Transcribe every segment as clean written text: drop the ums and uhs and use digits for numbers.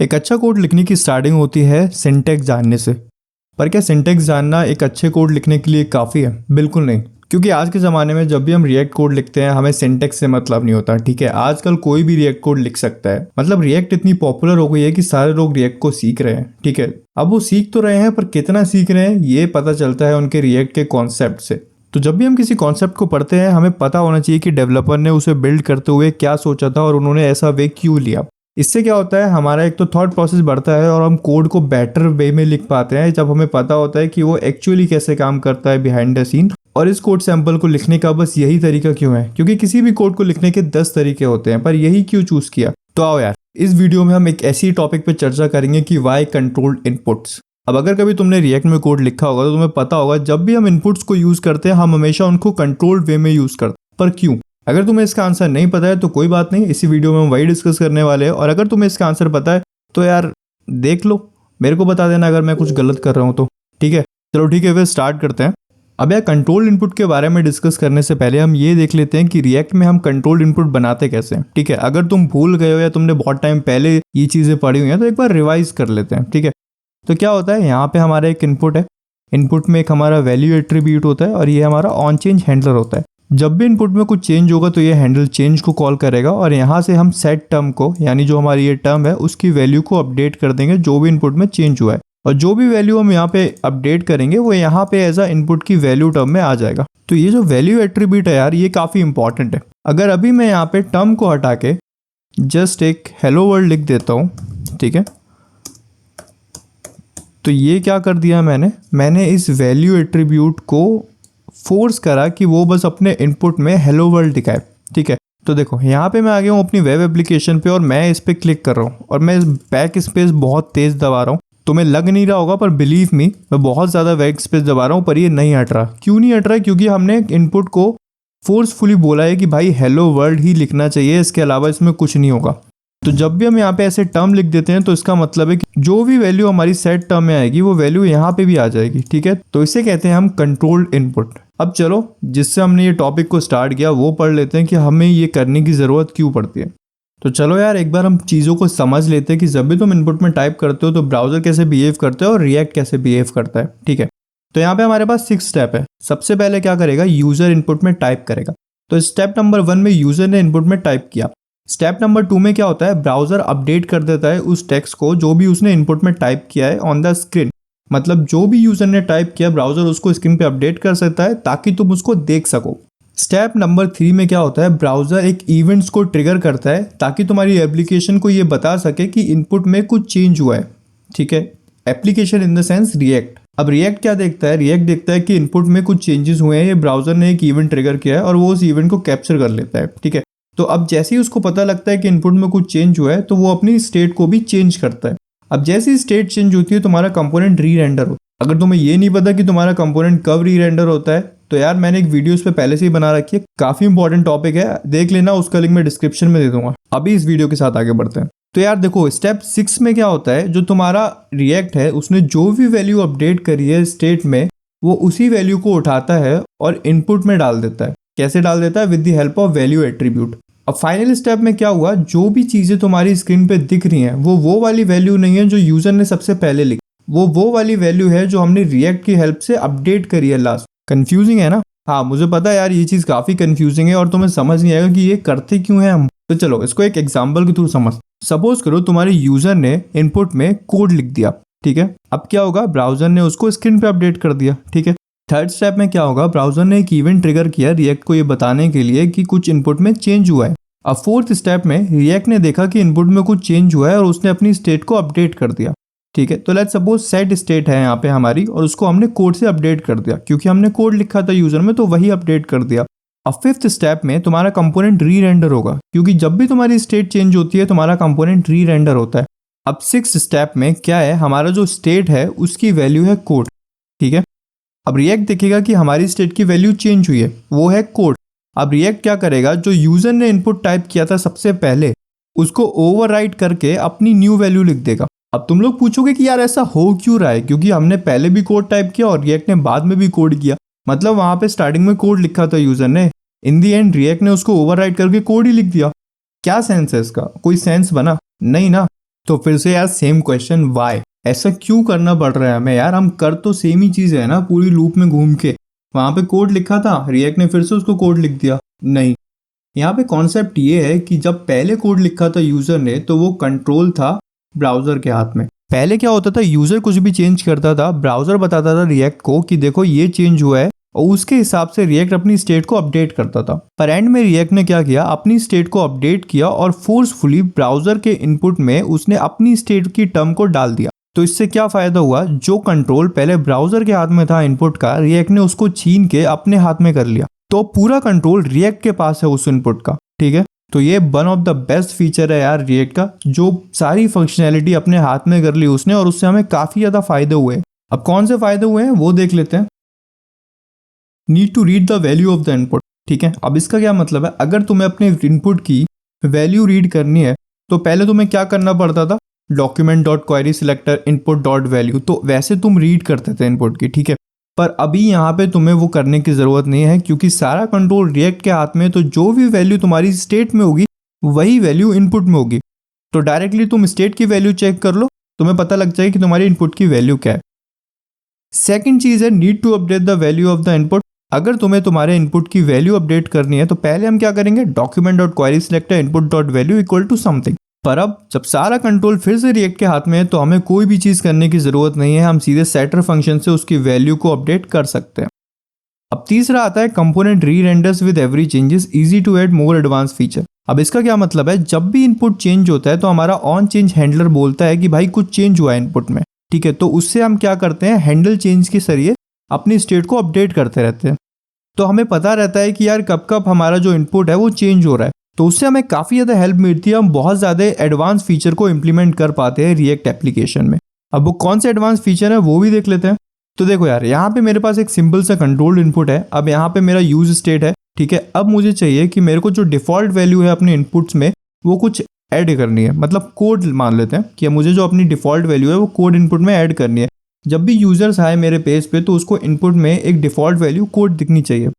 एक अच्छा कोड लिखने की स्टार्टिंग होती है सिंटैक्स जानने से। पर क्या सिंटैक्स जानना एक अच्छे कोड लिखने के लिए काफ़ी है? बिल्कुल नहीं। क्योंकि आज के ज़माने में जब भी हम रिएक्ट कोड लिखते हैं हमें सिंटैक्स से मतलब नहीं होता। ठीक है, आजकल कोई भी रिएक्ट कोड लिख सकता है। मतलब रिएक्ट इतनी पॉपुलर हो गई है कि सारे लोग रिएक्ट को सीख रहे हैं। ठीक है, अब वो सीख तो रहे हैं पर कितना सीख रहे हैं ये पता चलता है उनके रिएक्ट के कॉन्सेप्ट से। तो जब भी हम किसी कॉन्सेप्ट को पढ़ते हैं हमें पता होना चाहिए कि डेवलपर ने उसे बिल्ड करते हुए क्या सोचा था और उन्होंने ऐसा वे क्यों लिया। इससे क्या होता है, हमारा एक तो थॉट प्रोसेस बढ़ता है और हम कोड को बेटर वे में लिख पाते हैं जब हमें पता होता है कि वो एक्चुअली कैसे काम करता है बिहाइंड द सीन। और इस कोड सैंपल को लिखने का बस यही तरीका क्यों है? क्योंकि किसी भी कोड को लिखने के 10 तरीके होते हैं, पर यही क्यों चूज किया? तो आओ यार, इस वीडियो में हम एक ऐसी टॉपिक पे चर्चा करेंगे कि वाई कंट्रोल्ड इनपुट्स। अब अगर कभी तुमने रिएक्ट में कोड लिखा होगा तो तुम्हें पता होगा जब भी हम इनपुट्स को यूज करते हैं हम हमेशा उनको कंट्रोल्ड वे में यूज करते हैं। पर क्यों? अगर तुम्हें इसका आंसर नहीं पता है तो कोई बात नहीं, इसी वीडियो में हम वही डिस्कस करने वाले हैं। और अगर तुम्हें इसका आंसर पता है तो यार देख लो, मेरे को बता देना अगर मैं कुछ गलत कर रहा हूँ तो। ठीक है, चलो ठीक है, फिर स्टार्ट करते हैं। अब यार कंट्रोल इनपुट के बारे में डिस्कस करने से पहले हम ये देख लेते हैं कि रिएक्ट में हम कंट्रोल इनपुट बनाते कैसे हैं। ठीक है, अगर तुम भूल गए हो या तुमने बहुत टाइम पहले ये चीज़ें पढ़ी हुई हैं तो एक बार रिवाइज कर लेते हैं। ठीक है, तो क्या होता है, यहाँ पे हमारा एक इनपुट है। इनपुट में एक हमारा वैल्यू एट्रीब्यूट होता है और ये हमारा ऑन चेंज हैंडलर होता है। जब भी इनपुट में कुछ चेंज होगा तो ये हैंडल चेंज को कॉल करेगा और यहाँ से हम सेट टर्म को, यानी जो हमारी ये टर्म है उसकी वैल्यू को अपडेट कर देंगे जो भी इनपुट में चेंज हुआ है। और जो भी वैल्यू हम यहाँ पे अपडेट करेंगे वो यहाँ पे एज अ इनपुट की वैल्यू टर्म में आ जाएगा। तो ये जो वैल्यू एट्रीब्यूट है यार ये काफ़ी इंपॉर्टेंट है। अगर अभी मैं यहाँ पे टर्म को हटा के जस्ट एक हेलो वर्ल्ड लिख देता हूँ, ठीक है, तो ये क्या कर दिया मैंने इस वैल्यू एट्रीब्यूट को फोर्स करा कि वो बस अपने इनपुट में हेलो वर्ल्ड दिखाए। ठीक है, तो देखो यहाँ पे मैं आ गया हूँ अपनी वेब एप्लीकेशन पे और मैं इस पर क्लिक कर रहा हूँ और मैं इस बैक स्पेस बहुत तेज़ दबा रहा हूँ। तुम्हें लग नहीं रहा होगा पर बिलीव मी मैं बहुत ज़्यादा बैक स्पेस दबा रहा हूँ पर ये नहीं हट रहा। क्यों नहीं हट रहा? क्योंकि हमने इनपुट को फोर्सफुली बोला है कि भाई हेलो वर्ल्ड ही लिखना चाहिए, इसके अलावा इसमें कुछ नहीं होगा। तो जब भी हम यहाँ पे ऐसे टर्म लिख देते हैं तो इसका मतलब है कि जो भी वैल्यू हमारी सेट टर्म में आएगी वो वैल्यू यहाँ पे भी आ जाएगी। ठीक है, तो इसे कहते हैं हम कंट्रोल्ड इनपुट। अब चलो, जिससे हमने ये टॉपिक को स्टार्ट किया वो पढ़ लेते हैं कि हमें ये करने की ज़रूरत क्यों पड़ती है। तो चलो यार एक बार हम चीज़ों को समझ लेते हैं कि जब भी तुम इनपुट में टाइप करते हो तो ब्राउज़र कैसे बिहेव करता है और रिएक्ट कैसे बिहेव करता है। ठीक है, तो यहाँ पे हमारे पास 6 स्टेप है। सबसे पहले क्या करेगा, यूज़र इनपुट में टाइप करेगा। तो स्टेप नंबर 1 में यूज़र ने इनपुट में टाइप किया। स्टेप नंबर 2 में क्या होता है, ब्राउज़र अपडेट कर देता है उस टेक्स्ट को जो भी उसने इनपुट में टाइप किया है ऑन द स्क्रीन। मतलब जो भी यूज़र ने टाइप किया ब्राउज़र उसको स्क्रीन पे अपडेट कर सकता है ताकि तुम उसको देख सको। स्टेप नंबर 3 में क्या होता है, ब्राउज़र एक इवेंट्स को ट्रिगर करता है ताकि तुम्हारी एप्लीकेशन को ये बता सके कि इनपुट में कुछ चेंज हुआ है। ठीक है, application in the sense react. अब रिएक्ट क्या देखता है, रिएक्ट देखता है कि इनपुट में कुछ चेंजेस हुए हैं, ये ब्राउज़र ने एक इवेंट ट्रिगर किया है और वो उस इवेंट को कैप्चर कर लेता है। ठीक है, तो अब जैसे ही उसको पता लगता है कि इनपुट में कुछ चेंज हुआ है तो वो अपनी स्टेट को भी चेंज करता है। अब जैसे ही स्टेट चेंज होती है तुम्हारा कंपोनेंट री रेंडर होता है। अगर तुम्हें ये नहीं पता कि तुम्हारा कंपोनेंट कब री रेंडर होता है तो यार मैंने एक वीडियो इस पे पहले से ही बना रखी है, काफ़ी इंपॉर्टेंट टॉपिक है, देख लेना, उसका लिंक मैं डिस्क्रिप्शन में दे दूंगा। अभी इस वीडियो के साथ आगे बढ़ते हैं। तो यार देखो स्टेप 6 में क्या होता है, जो तुम्हारा रिएक्ट है उसने जो भी वैल्यू अपडेट करी है स्टेट में वो उसी वैल्यू को उठाता है और इनपुट में डाल देता है। कैसे डाल देता है? With the help of value attribute. अब फाइनल स्टेप में क्या हुआ, जो भी चीज़ें तुम्हारी स्क्रीन पे दिख रही हैं वो वाली वैल्यू नहीं है जो यूज़र ने सबसे पहले लिखी, वो वाली वैल्यू है जो हमने रिएक्ट की हेल्प से अपडेट करी है लास्ट। कंफ्यूजिंग है ना? हाँ मुझे पता है यार ये चीज़ काफ़ी कंफ्यूजिंग है और तुम्हें समझ नहीं आएगा कि ये करते क्यों है हम। तो चलो इसको एक एग्जाम्पल के थ्रू समझ। सपोज करो तुम्हारे यूज़र ने इनपुट में कोड लिख दिया। ठीक है, अब क्या होगा, ब्राउज़र ने उसको स्क्रीन पे अपडेट कर दिया। ठीक है, थर्ड स्टेप में क्या होगा, ब्राउज़र ने एक इवेंट ट्रिगर किया रिएक्ट को ये बताने के लिए कि कुछ इनपुट में चेंज हुआ है। अब फोर्थ स्टेप में रिएक्ट ने देखा कि इनपुट में कुछ चेंज हुआ है और उसने अपनी स्टेट को अपडेट कर दिया। ठीक है, तो लेट्स सपोज सेट स्टेट है यहाँ पे हमारी और उसको हमने कोड से अपडेट कर दिया क्योंकि हमने कोड लिखा था यूजर में तो वही अपडेट कर दिया। अब फिफ्थ स्टेप में तुम्हारा कंपोनेंट री रेंडर होगा क्योंकि जब भी तुम्हारी स्टेट चेंज होती है तुम्हारा कंपोनेंट री रेंडर होता है। अब सिक्स्थ स्टेप में क्या है, हमारा जो स्टेट है उसकी वैल्यू है कोड। ठीक है, अब रिएक्ट देखेगा कि हमारी स्टेट की वैल्यू चेंज हुई है, वो है कोड। अब रिएक्ट क्या करेगा, जो यूजर ने इनपुट टाइप किया था सबसे पहले उसको ओवरराइट करके अपनी न्यू वैल्यू लिख देगा। अब तुम लोग पूछोगे कि यार ऐसा हो क्यों रहा है, क्योंकि हमने पहले भी कोड टाइप किया और रिएक्ट ने बाद में भी कोड किया। मतलब वहां पे स्टार्टिंग में कोड लिखा था यूजर ने, इन दी एंड रिएक्ट ने उसको ओवरराइट करके कोड ही लिख दिया। क्या सेंस है इसका? कोई सेंस बना? नहीं ना। तो फिर से यार सेम क्वेश्चन, वाई? ऐसा क्यों करना पड़ रहा है हमें यार? हम कर तो सेम ही चीज़ है ना, पूरी लूप में घूम के। वहाँ पे कोड लिखा था, रिएक्ट ने फिर से उसको कोड लिख दिया। नहीं, यहाँ पे कॉन्सेप्ट ये है कि जब पहले कोड लिखा था यूजर ने, तो वो कंट्रोल था ब्राउजर के हाथ में। पहले क्या होता था, यूजर कुछ भी चेंज करता था, ब्राउजर बताता था रिएक्ट को कि देखो ये चेंज हुआ है, और उसके हिसाब से रिएक्ट अपनी स्टेट को अपडेट करता था। पर एंड में रिएक्ट ने क्या किया, अपनी स्टेट को अपडेट किया और फोर्सफुली ब्राउजर के इनपुट में उसने अपनी स्टेट की टर्म को डाल दिया। तो इससे क्या फायदा हुआ, जो कंट्रोल पहले ब्राउजर के हाथ में था इनपुट का, रिएक्ट ने उसको छीन के अपने हाथ में कर लिया। तो पूरा कंट्रोल रिएक्ट के पास है उस इनपुट का। ठीक है, तो ये one of the best feature है यार रिएक्ट का, जो सारी फंक्शनैलिटी अपने हाथ में कर ली उसने, और उससे हमें काफी ज्यादा फायदे हुए। अब कौन से फायदे हुए हैं वो देख लेते हैं। Need to read the value of the input. ठीक है, अब इसका क्या मतलब है, अगर तुम्हें अपने इनपुट की वैल्यू रीड करनी है तो पहले तुम्हें क्या करना पड़ता था, document dot query selector input dot value, तो वैसे तुम रीड करते थे इनपुट की। ठीक है, पर अभी यहाँ पे तुम्हें वो करने की ज़रूरत नहीं है, क्योंकि सारा कंट्रोल रिएक्ट के हाथ में है। तो जो भी वैल्यू तुम्हारी स्टेट में होगी वही वैल्यू इनपुट में होगी। तो डायरेक्टली तुम स्टेट की वैल्यू चेक कर लो, तुम्हें पता लग जाएगा कि तुम्हारी इनपुट की वैल्यू क्या है। सेकंड चीज़ है need to update the value of the input. अगर तुम्हें तुम्हारे इनपुट की वैल्यू अपडेट करनी है तो पहले हम क्या करेंगे, document dot query selector input dot value equal to something. पर अब जब सारा कंट्रोल फिर से रिएक्ट के हाथ में है तो हमें कोई भी चीज़ करने की ज़रूरत नहीं है, हम सीधे सेटर फंक्शन से उसकी वैल्यू को अपडेट कर सकते हैं। अब तीसरा आता है component rerenders with every changes, easy to add more advance feature. अब इसका क्या मतलब है, जब भी इनपुट चेंज होता है तो हमारा ऑन चेंज हैंडलर बोलता है कि भाई कुछ चेंज हुआ है इनपुट में। ठीक है, तो उससे हम क्या करते हैं, हैंडल चेंज के जरिए अपनी स्टेट को अपडेट करते रहते हैं। तो हमें पता रहता है कि यार कब कब हमारा जो इनपुट है वो चेंज हो रहा है। तो उससे हमें काफ़ी ज़्यादा हेल्प मिलती है, हम बहुत ज़्यादा एडवांस फीचर को इंप्लीमेंट कर पाते हैं रिएक्ट एप्लीकेशन में। अब वो कौन से एडवांस फीचर है वो भी देख लेते हैं। तो देखो यार, यहाँ पे मेरे पास एक सिंपल सा कंट्रोल्ड इनपुट है। अब यहाँ पे मेरा यूज स्टेट है। ठीक है, अब मुझे चाहिए कि मेरे को जो डिफ़ॉल्ट वैल्यू है अपने इनपुट्स में वो कुछ ऐड करनी है, मतलब कोड मान लेते हैं कि मुझे जो अपनी डिफ़ॉल्ट वैल्यू है वो कोड इनपुट में ऐड करनी है। जब भी यूजर्स आए मेरे पेज पे तो उसको इनपुट में एक डिफ़ॉल्ट वैल्यू कोड दिखनी चाहिए।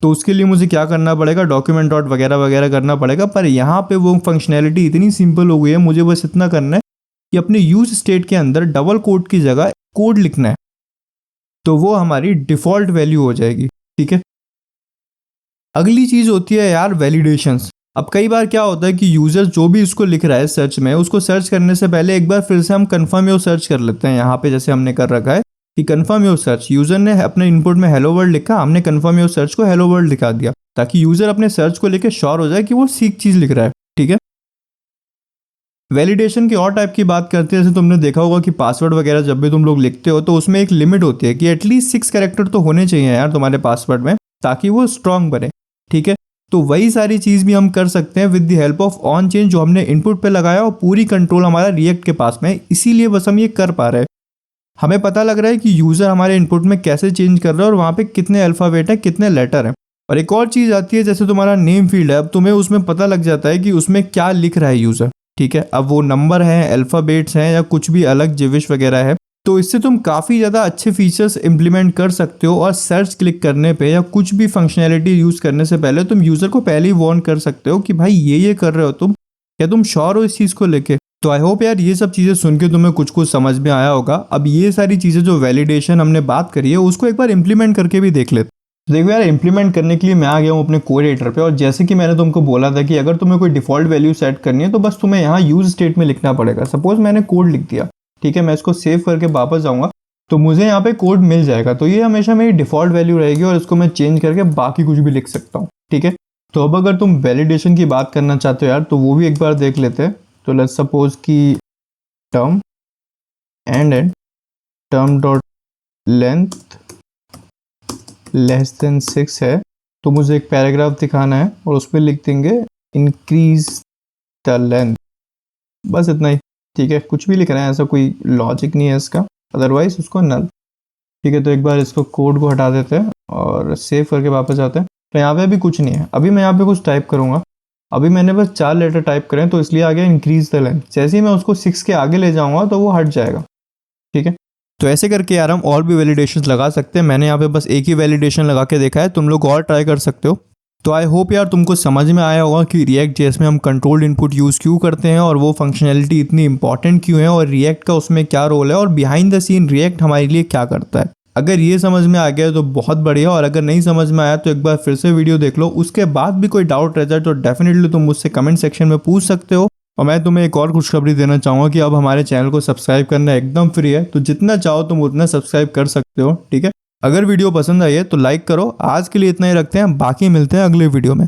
तो उसके लिए मुझे क्या करना पड़ेगा, डॉक्यूमेंट डॉट वगैरह वगैरह करना पड़ेगा। पर यहाँ पे वो फंक्शनैलिटी इतनी सिंपल हो गई है, मुझे बस इतना करना है कि अपने यूज स्टेट के अंदर डबल कोड की जगह कोड लिखना है, तो वो हमारी डिफ़ॉल्ट वैल्यू हो जाएगी। ठीक है, अगली चीज़ होती है यार वैलिडेशंस। अब कई बार क्या होता है कि यूज़र जो भी इसको लिख रहा है सर्च में, उसको सर्च करने से पहले एक बार फिर से हम कन्फर्म योर सर्च कर लेते हैं। यहाँ पे जैसे हमने कर रखा है कि कन्फर्म योर सर्च, यूज़र ने अपने इनपुट में हेलो वर्ल्ड लिखा, हमने कन्फर्म योर सर्च को हेलो वर्ल्ड दिखा दिया, ताकि यूज़र अपने सर्च को लेकर श्योर हो जाए कि वो सीख चीज़ लिख रहा है। ठीक है, वैलिडेशन की और टाइप की बात करते हैं, जैसे तुमने देखा होगा कि पासवर्ड वगैरह जब भी तुम लोग लिखते हो तो उसमें एक लिमिट होती है कि एटलीस्ट 6 कैरेक्टर तो होने चाहिए यार तुम्हारे पासवर्ड में, ताकि वो स्ट्रांग बने। ठीक है, तो वही सारी चीज़ भी हम कर सकते हैं with the help of on change, जो हमने इनपुट पे लगाया और पूरी कंट्रोल हमारा रिएक्ट के पास में है, इसीलिए बस हम ये कर पा रहे हैं। हमें पता लग रहा है कि यूज़र हमारे इनपुट में कैसे चेंज कर रहा है और वहाँ पे कितने अल्फ़ाबेट है, कितने लेटर है। और एक और चीज़ आती है, जैसे तुम्हारा नेम फील्ड है, अब तुम्हें उसमें पता लग जाता है कि उसमें क्या लिख रहा है यूज़र। ठीक है, अब वो नंबर है, अल्फ़ाबेट्स हैं, या कुछ भी अलग जिविश वगैरह है, तो इससे तुम काफ़ी ज़्यादा अच्छे फीचर्स इंप्लीमेंट कर सकते हो। और सर्च क्लिक करने पे या कुछ भी फंक्शनैलिटी यूज़ करने से पहले तुम यूज़र को पहले ही वार्न कर सकते हो कि भाई ये कर रहे हो तुम, क्या तुम श्योर हो इस चीज़ को लेके। तो आई होप यार ये सब चीज़ें सुन के तुम्हें कुछ कुछ समझ में आया होगा। अब ये सारी चीज़ें जो वैलिडेशन हमने बात करी है उसको एक बार इंप्लीमेंट करके भी देख लेते। देखो यार, इंप्लीमेंट करने के लिए मैं आ गया हूँ अपने कोड एडिटर पे, और जैसे कि मैंने तुमको बोला था कि अगर तुम्हें कोई डिफ़ॉल्ट वैल्यू सेट करनी है तो बस तुम्हें यहाँ यूज स्टेट में लिखना पड़ेगा। सपोज मैंने कोड लिख दिया, ठीक है, मैं इसको सेव करके वापस जाऊँगा तो मुझे यहाँ पे कोड मिल जाएगा। तो ये हमेशा मेरी डिफ़ॉल्ट वैल्यू रहेगी और इसको मैं चेंज करके बाकी कुछ भी लिख सकता हूँ। ठीक है, तो अब अगर तुम वैलिडेशन की बात करना चाहते हो यार तो वो भी एक बार देख लेते हैं। तो लेट्स सपोज कि term and term dot length less than 6 है, तो मुझे एक पैराग्राफ दिखाना है और उस पर लिख देंगे इंक्रीज द लेंथ, बस इतना ही। ठीक है, कुछ भी लिख रहे हैं, ऐसा कोई लॉजिक नहीं है इसका, अदरवाइज उसको नल। ठीक है, तो एक बार इसको कोड को हटा देते हैं और सेव करके वापस आते हैं। तो यहाँ पे अभी कुछ नहीं है, अभी मैं यहाँ पे कुछ टाइप करूँगा। अभी मैंने बस 4 लेटर टाइप करें तो इसलिए आ गया इंक्रीज द लेंथ। जैसे ही मैं उसको 6 के आगे ले जाऊँगा तो वो हट जाएगा। ठीक है, तो ऐसे करके यार हम और भी वैलिडेशंस लगा सकते हैं। मैंने यहाँ पे बस एक ही वैलिडेशन लगा के देखा है, तुम लोग और ट्राई कर सकते हो। तो आई होप यार तुमको समझ में आया होगा कि रिएक्ट जेएस में हम कंट्रोल्ड इनपुट यूज़ क्यों करते हैं और वो फंक्शनैलिटी इतनी इंपॉर्टेंट क्यों है और रिएक्ट का उसमें क्या रोल है और बिहाइंड द सीन रिएक्ट हमारे लिए क्या करता है। अगर ये समझ में आ गया तो बहुत बढ़िया, और अगर नहीं समझ में आया तो एक बार फिर से वीडियो देख लो। उसके बाद भी कोई डाउट रहता है तो डेफिनेटली तुम मुझसे कमेंट सेक्शन में पूछ सकते हो। और मैं तुम्हें एक और खुशखबरी देना चाहूँगा कि अब हमारे चैनल को सब्सक्राइब करना एकदम फ्री है, तो जितना चाहो तुम उतना सब्सक्राइब कर सकते हो, ठीक है। अगर वीडियो पसंद आई है तो लाइक करो। आज के लिए इतना ही रखते हैं, बाकी मिलते हैं अगले वीडियो में।